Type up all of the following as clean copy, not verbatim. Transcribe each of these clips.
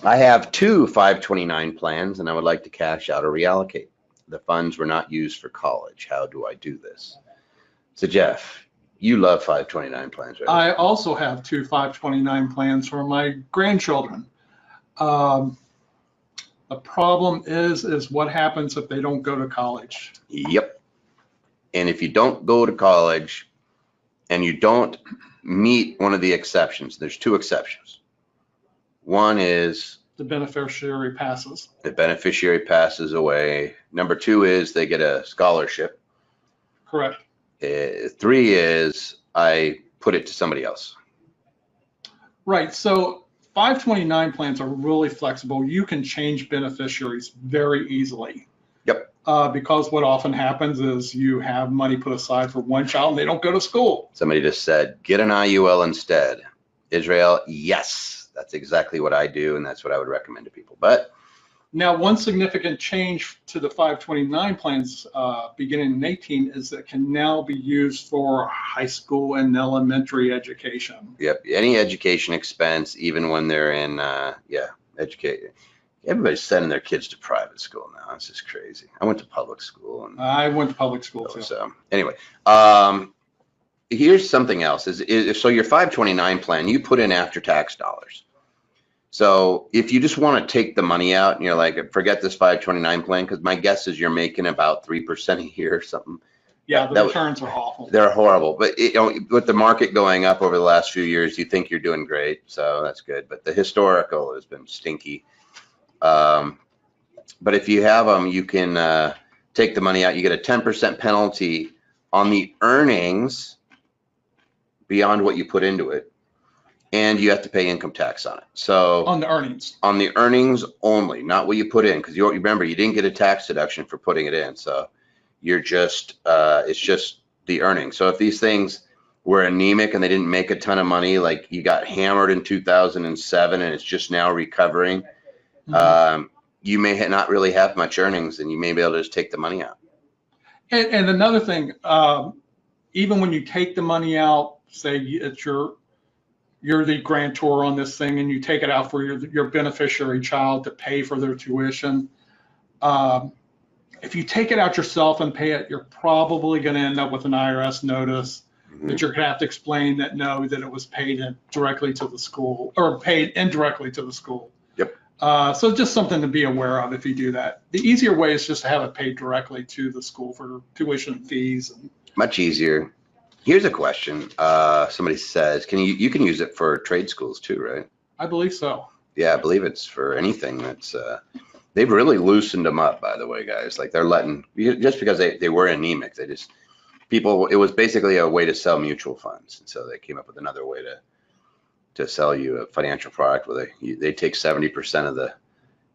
I have two 529 plans and I would like to cash out or reallocate. The funds were not used for college. How do I do this? So Jeff, you love 529 plans, right? I also have two 529 plans for my grandchildren. Um, the problem is what happens if they don't go to college? Yep. And if you don't go to college and you don't meet one of the exceptions, there's two exceptions. One is The beneficiary passes. the beneficiary passes away. Number two is they get a scholarship. Correct. Three is I put it to somebody else. Right. So 529 plans are really flexible. You can change beneficiaries very easily. Yep. Because what often happens is you have money put aside for one child and they don't go to school. Somebody just said, get an IUL instead. Israel, yes, that's exactly what I do, and that's what I would recommend to people. But now, one significant change to the 529 plans beginning in 18 is that it can now be used for high school and elementary education. yep, any education expense, even when they're in, educate. Everybody's sending their kids to private school now. It's just crazy. I went to public school, and I went to public school too. so anyway, here's something else. Is so your 529 plan, you put in after-tax dollars. So if you just want to take the money out and you're like, forget this 529 plan, because my guess is you're making about 3% a year or something. Yeah, the returns are awful. They're horrible. But with the market going up over the last few years, you think you're doing great. So that's good. But the historical has been stinky. But if you have them, you can take the money out. You get a 10% penalty on the earnings beyond what you put into it. And you have to pay income tax on it. So on the earnings. On the earnings only, not what you put in, because you remember you didn't get a tax deduction for putting it in. So you're just it's just the earnings. So if these things were anemic and they didn't make a ton of money, like you got hammered in 2007 and it's just now recovering, you may not really have much earnings, and you may be able to just take the money out. And another thing, even when you take the money out, say it's you're the grantor on this thing and you take it out for your beneficiary child to pay for their tuition. If you take it out yourself and pay it, you're probably going to end up with an IRS notice that you're going to have to explain that that it was paid directly to the school or paid indirectly to the school. Yep. So just something to be aware of if you do that. The easier way is just to have it paid directly to the school for tuition fees. Much easier. Here's a question. Somebody says, you can use it for trade schools too, right? I believe so. Yeah, I believe it's for anything that's, they've really loosened them up, by the way, guys. Like they're letting, just because they were anemic, it was basically a way to sell mutual funds. And so they came up with another way to sell you a financial product where they take 70% of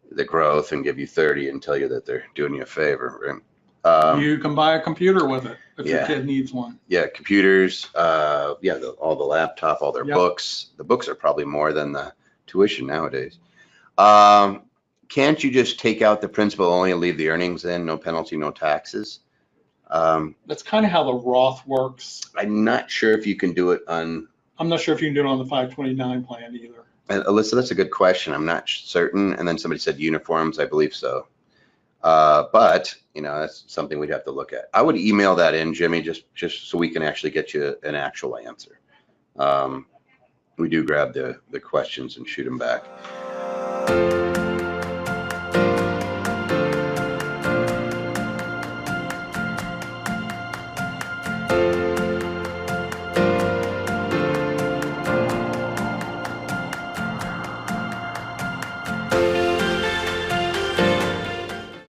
the growth and give you 30 and tell you that they're doing you a favor, right? You can buy a computer with it if your kid needs one. Yeah, computers, all the laptop, all their books. The books are probably more than the tuition nowadays. Can't you just take out the principal only and leave the earnings in? No penalty, no taxes. That's kind of how the Roth works. I'm not sure if you can do it on. I'm not sure if you can do it on the 529 plan either. Alyssa, that's a good question. I'm not certain. And then somebody said uniforms. I believe so. But that's something we'd have to look at. I would email that in, Jimmy, just so we can actually get you an actual answer. We do grab the questions and shoot them back.